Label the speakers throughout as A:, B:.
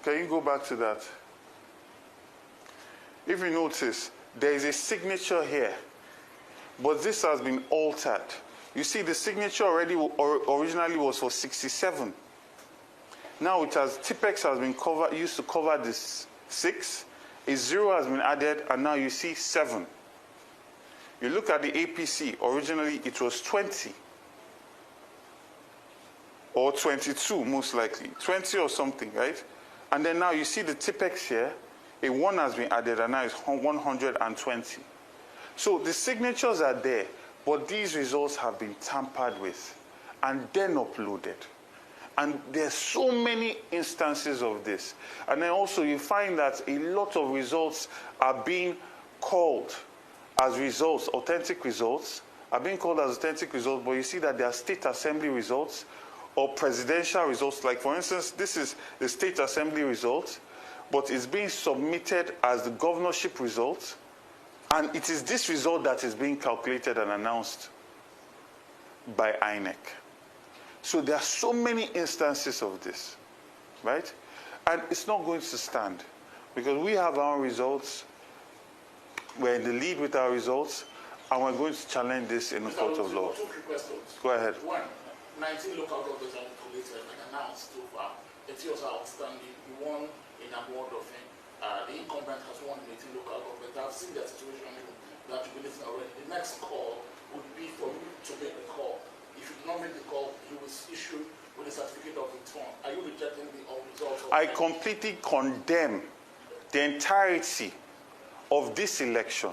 A: Can you go back to that? If you notice, there is a signature here, but this has been altered. You see, the signature already originally was for 67. Now it has, Tipex has been used to cover this 6. A 0 has been added, and now you see 7. You look at the APC, originally it was 20. Or 22, most likely. 20 or something, right? And then now you see the Tipex here, a 1 has been added, and now it's 120. So the signatures are there, but these results have been tampered with and then uploaded. And there's so many instances of this. And then also you find that a lot of results are being called as results, authentic results, are being called as authentic results, but you see that there are state assembly results or presidential results. Like, for instance, this is the state assembly result, but it's being submitted as the governorship result, and it is this result that is being calculated and announced by INEC. So there are so many instances of this, right? And it's not going to stand, because we have our results, we're in the lead with our results, and we're going to challenge this in the court of law. Go ahead.
B: One, 19 local governments are collated and announced so far. It's also outstanding. You won in a board of him. The incumbent has won in 18 local governments. I've seen that situation that you've been listening already. The next call would be for you to make the call. If you do not make the call, you will issue with a certificate of return. Are you rejecting the results?
A: I completely condemn the entirety of this election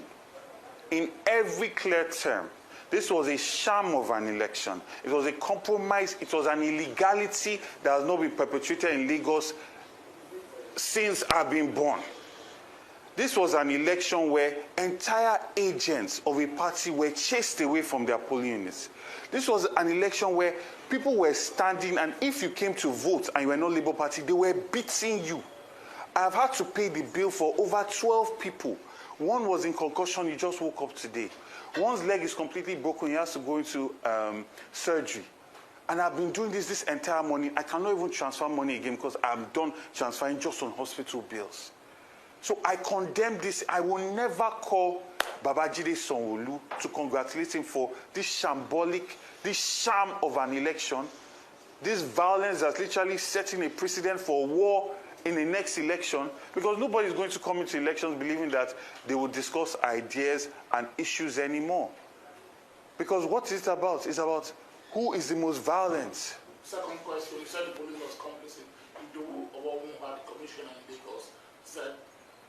A: in every clear term. This was a sham of an election. It was a compromise. It was an illegality that has not been perpetrated in Lagos since I've been born. This was an election where entire agents of a party were chased away from their polling units. This was an election where people were standing, and if you came to vote and you were not Labour Party, they were beating you. I've had to pay the bill for over 12 people. One was in concussion, he just woke up today. One's leg is completely broken, he has to go into surgery. And I've been doing this entire morning. I cannot even transfer money again because I'm done transferring just on hospital bills. So I condemn this. I will never call Babajide Sanwo-Olu to congratulate him for this shambolic, this sham of an election, this violence that's literally setting a precedent for war in the next election, because nobody is going to come into elections believing that they will discuss ideas and issues anymore. Because what is it about? It's about who is the most violent.
B: Second question, you said the police was complicit. The commissioner in Lagos said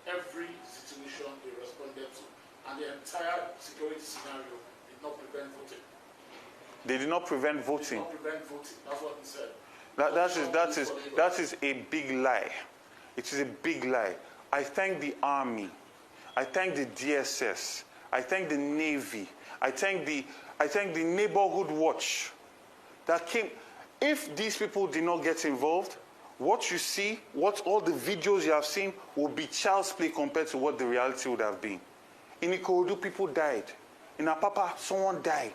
B: every situation they responded to, and the entire security scenario did not prevent voting.
A: They did not prevent voting.
B: Did not prevent voting. That's what he said.
A: That is a big lie. It is a big lie. I thank the Army. I thank the DSS. I thank the Navy. I thank the Neighborhood Watch that came. If these people did not get involved, what you see, what all the videos you have seen will be child's play compared to what the reality would have been. In Ikorodu, people died. In Apapa, someone died.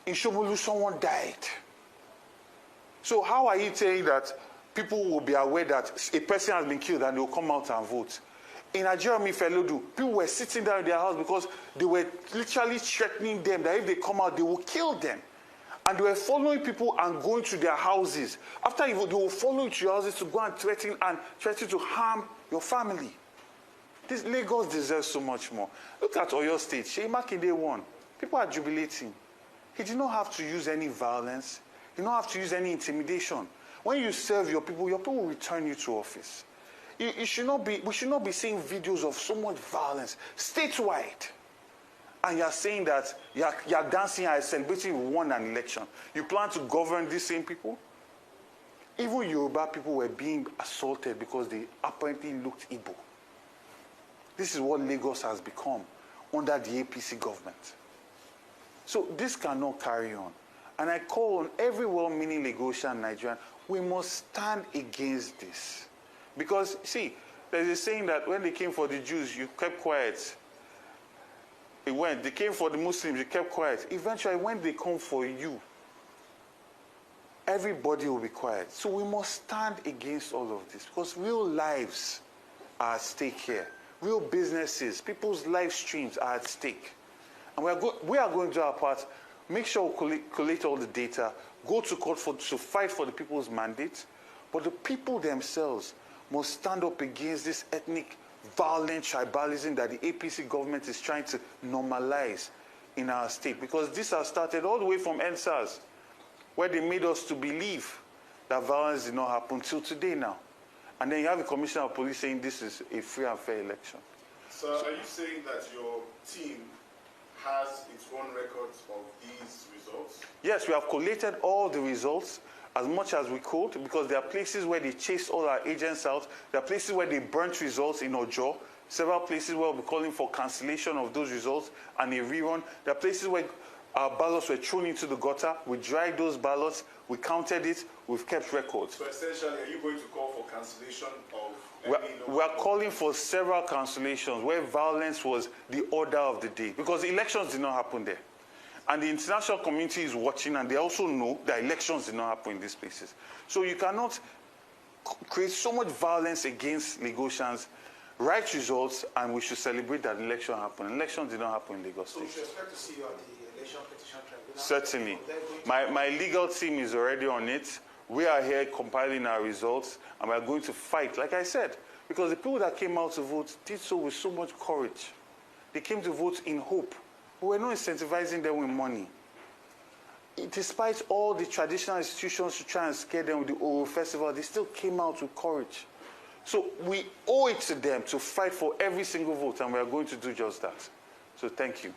A: In Shomolu, someone died. So how are you saying that people will be aware that a person has been killed and they will come out and vote? In Nigeria, people were sitting down in their house because they were literally threatening them that if they come out, they will kill them. And they were following people and going to their houses. After you vote, they will follow you to your houses to go and threaten to harm your family. This Lagos deserves so much more. Look at Oyo State. Seyi Makinde won. People are jubilating. He did not have to use any violence. He did not have to use any intimidation. When you serve your people will return you to office. We should not be seeing videos of so much violence statewide. And you're saying that you're dancing and celebrating you won an election. You plan to govern these same people? Even Yoruba people were being assaulted because they apparently looked Igbo. This is what Lagos has become under the APC government. So this cannot carry on. And I call on every well-meaning Lagosian Nigerian, we must stand against this. Because, see, there's a saying that when they came for the Jews, you kept quiet. They came for the Muslims, you kept quiet. Eventually, when they come for you, everybody will be quiet. So we must stand against all of this because real lives are at stake here. Real businesses, people's live streams are at stake. And we are going to do our part. Make sure we collate all the data, go to court to fight for the people's mandate. But the people themselves must stand up against this ethnic, violent tribalism that the APC government is trying to normalize in our state. Because this has started all the way from NSAS, where they made us to believe that violence did not happen till today now. And then you have the Commissioner of Police saying this is a free and fair election.
C: So are you saying that your team has its own records of these results?
A: Yes, we have collated all the results as much as we could, because there are places where they chased all our agents out. There are places where they burnt results in Ojo. Several places where we're calling for cancellation of those results and a rerun. There are places where our ballots were thrown into the gutter. We dried those ballots. We counted it. We've kept records.
C: So essentially, are you going to call for cancellation of
A: we are calling for several cancellations where violence was the order of the day, because the elections did not happen there. And the international community is watching, and they also know that elections did not happen in these places. So you cannot create so much violence against Lagosians, write results, and we should celebrate that election happened. Elections did not happen in Lagos State.
D: So we should expect to see you at the election petition tribunal?
A: Certainly. My legal team is already on it. We are here compiling our results, and we are going to fight, like I said, because the people that came out to vote did so with so much courage. They came to vote in hope. We were not incentivizing them with money. Despite all the traditional institutions to try and scare them with the Oro Festival, they still came out with courage. So we owe it to them to fight for every single vote, and we are going to do just that. So thank you.